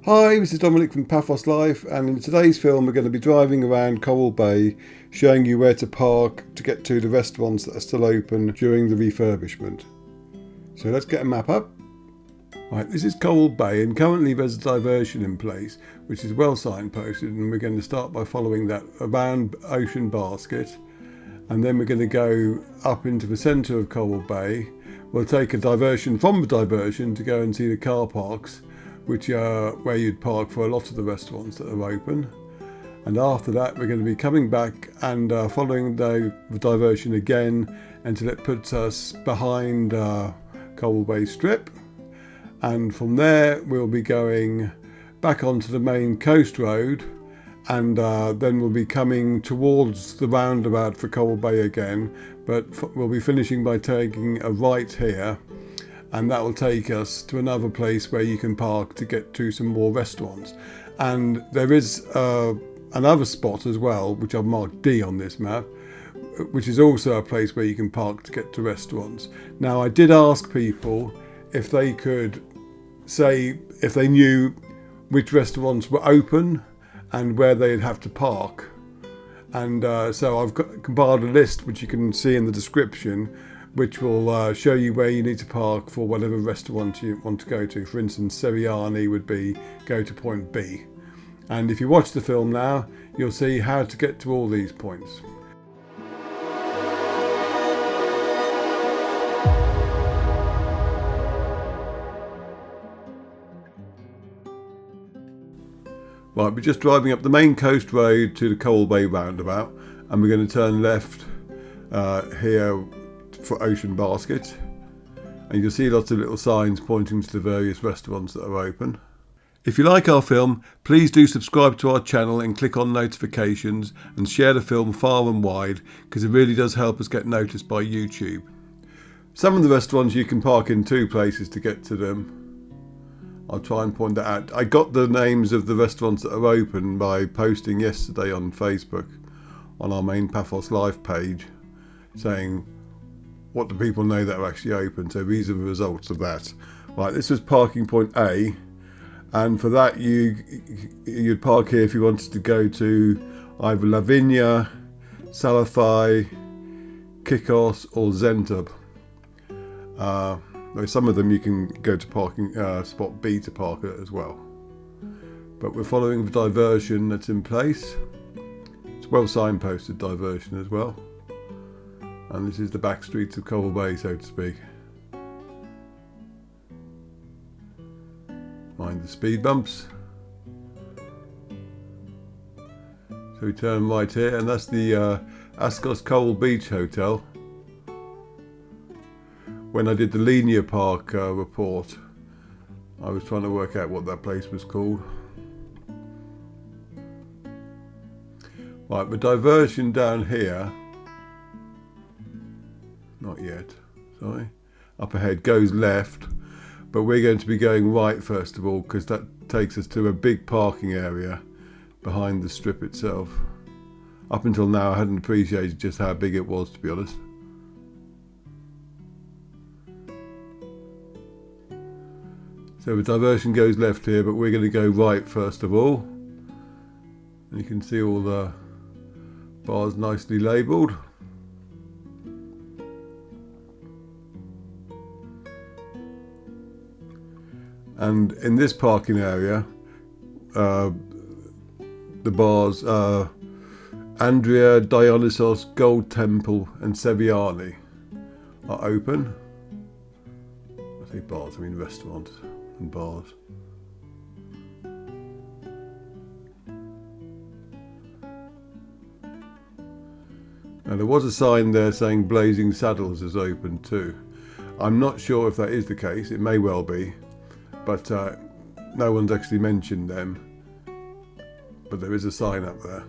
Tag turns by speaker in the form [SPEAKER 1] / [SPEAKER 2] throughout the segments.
[SPEAKER 1] Hi, this is Dominic from Paphos Life, and in today's film we're going to be driving around Coral Bay showing you where to park to get to the restaurants that are still open during the refurbishment. So let's get a map up. Right, this is Coral Bay, and currently there's a diversion in place which is well signposted, and we're going to start by following that around Ocean Basket, and then we're going to go up into the centre of Coral Bay. We'll take a diversion from the diversion to go and see the car parks, which are where you'd park for a lot of the restaurants that are open. And after that we're going to be coming back and following the diversion again until it puts us behind Coral Bay Strip, and from there we'll be going back onto the main coast road, and then we'll be coming towards the roundabout for Coral Bay again, but we'll be finishing by taking a right here, and that will take us to another place where you can park to get to some more restaurants. And there is another spot as well, which I've marked D on this map, which is also a place where you can park to get to restaurants. Now, I did ask people if they could say if they knew which restaurants were open and where they'd have to park. And so I've compiled a list, which you can see in the description, which will show you where you need to park for whatever restaurant you want to go to. For instance, Seriani would be go to point B. And if you watch the film now, you'll see how to get to all these points. Right, we're just driving up the main coast road to the Coral Bay roundabout, and we're going to turn left here for Ocean Basket, and you'll see lots of little signs pointing to the various restaurants that are open. If you like our film, please do subscribe to our channel and click on notifications, and share the film far and wide, because it really does help us get noticed by YouTube. Some of the restaurants you can park in two places to get to them. I'll try and point that out. I got the names of the restaurants that are open by posting yesterday on Facebook on our main Paphos Live page, saying what do people know that are actually open. So these are the results of that. Right, this was parking point A, and for that you'd park here if you wanted to go to either La Vigna, Sala Thai, Kiko or Zenta. Some of them you can go to parking spot B to park at as well. But we're following the diversion that's in place. It's well signposted diversion as well. And this is the back streets of Coral Bay, so to speak. Mind the speed bumps. So we turn right here, and that's the Ascos Coral Beach Hotel. When I did the Linear Park report, I was trying to work out what that place was called. Right, the diversion down here, not yet, sorry, up ahead goes left, but we're going to be going right first of all, because that takes us to a big parking area behind the strip itself. Up until now I hadn't appreciated just how big it was, to be honest. So the diversion goes left here, but we're going to go right first of all. And you can see all the bars nicely labelled. And in this parking area, the bars are Andria, Dionysos, Gold Temple and Seriani are open. I say bars, I mean restaurants and bars. Now there was a sign there saying Blazing Saddles is open too. I'm not sure if that is the case, it may well be, but no one's actually mentioned them, but there is a sign up there.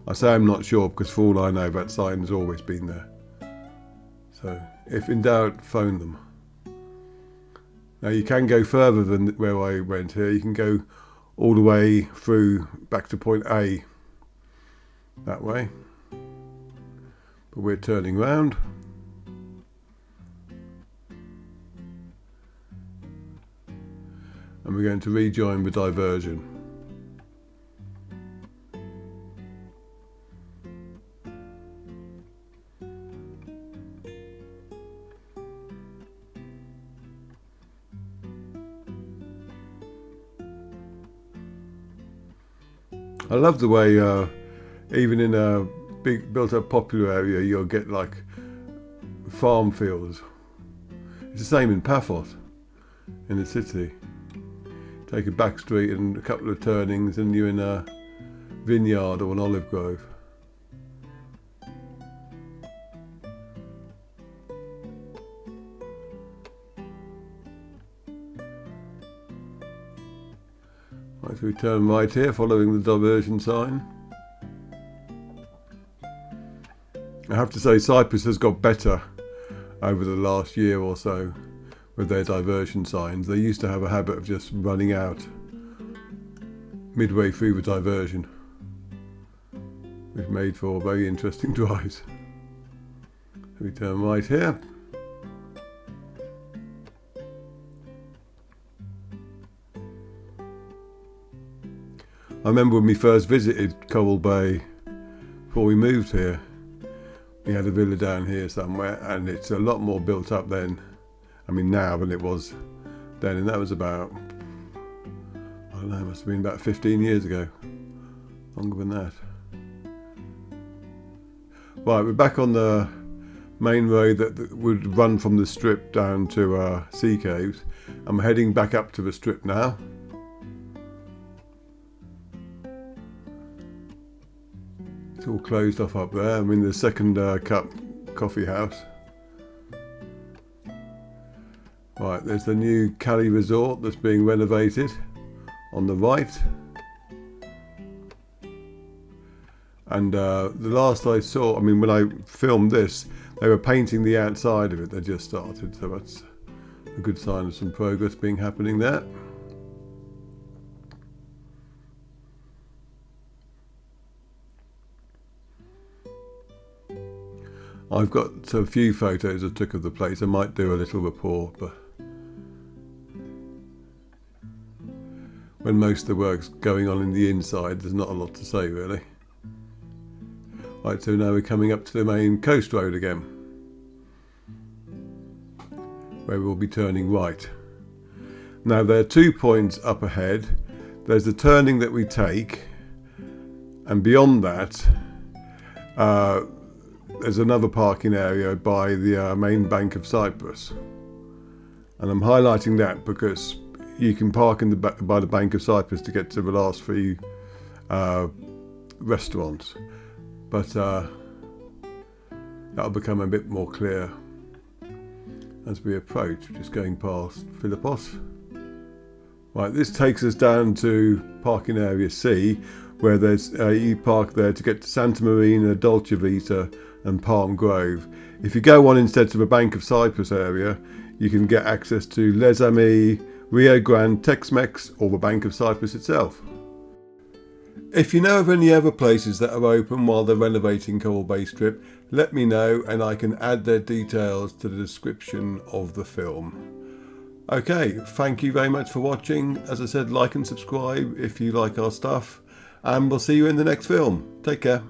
[SPEAKER 1] I say I'm not sure because for all I know that sign has always been there. So if in doubt, phone them. Now you can go further than where I went here. You can go all the way through back to point A that way. But we're turning round. and we're going to rejoin the diversion. I love the way even in a big built up popular area you'll get like farm fields. It's the same in Paphos in the city. Take a back street and a couple of turnings and you're in a vineyard or an olive grove. Right, so we turn right here following the diversion sign. I have to say Cyprus has got better over the last year or so with their diversion signs. They used to have a habit of just running out midway through the diversion, which made for very interesting drives. So we turn right here. I remember when we first visited Coral Bay before we moved here. We had a villa down here somewhere, and it's a lot more built up then, I mean now, than it was then, and that was about, I don't know, it must have been about 15 years ago, longer than that. Right, we're back on the main road that would run from the strip down to Sea Caves, and we're heading back up to the strip now. It's all closed off up there. I'm in the second cup coffee house. Right, there's the new Cali resort that's being renovated on the right. And the last I saw, I mean when I filmed this, they were painting the outside of it. They just started, so that's a good sign of some progress being happening there. I've got a few photos I took of the place. I might do a little report, but when most of the work's going on in the inside, there's not a lot to say really. Right, so now we're coming up to the main coast road again, where we'll be turning right. Now there are 2 points up ahead. There's the turning that we take, and beyond that, there's another parking area by the main Bank of Cyprus, and I'm highlighting that because you can park in by the Bank of Cyprus to get to the last 3 restaurants, but that'll become a bit more clear as we approach. Just going past Philippos. Right, this takes us down to parking area C, where there's you park there to get to Santa Marina, Dolce Vita and Palm Grove. If you go on instead to the Bank of Cyprus area, you can get access to Les Amis, Rio Grande Tex Mex or the Bank of Cyprus itself. If you know of any other places that are open while they're renovating Coral Bay Strip, let me know and I can add their details to the description of the film. Okay, thank you very much for watching. As I said, like and subscribe if you like our stuff, and we'll see you in the next film. Take care.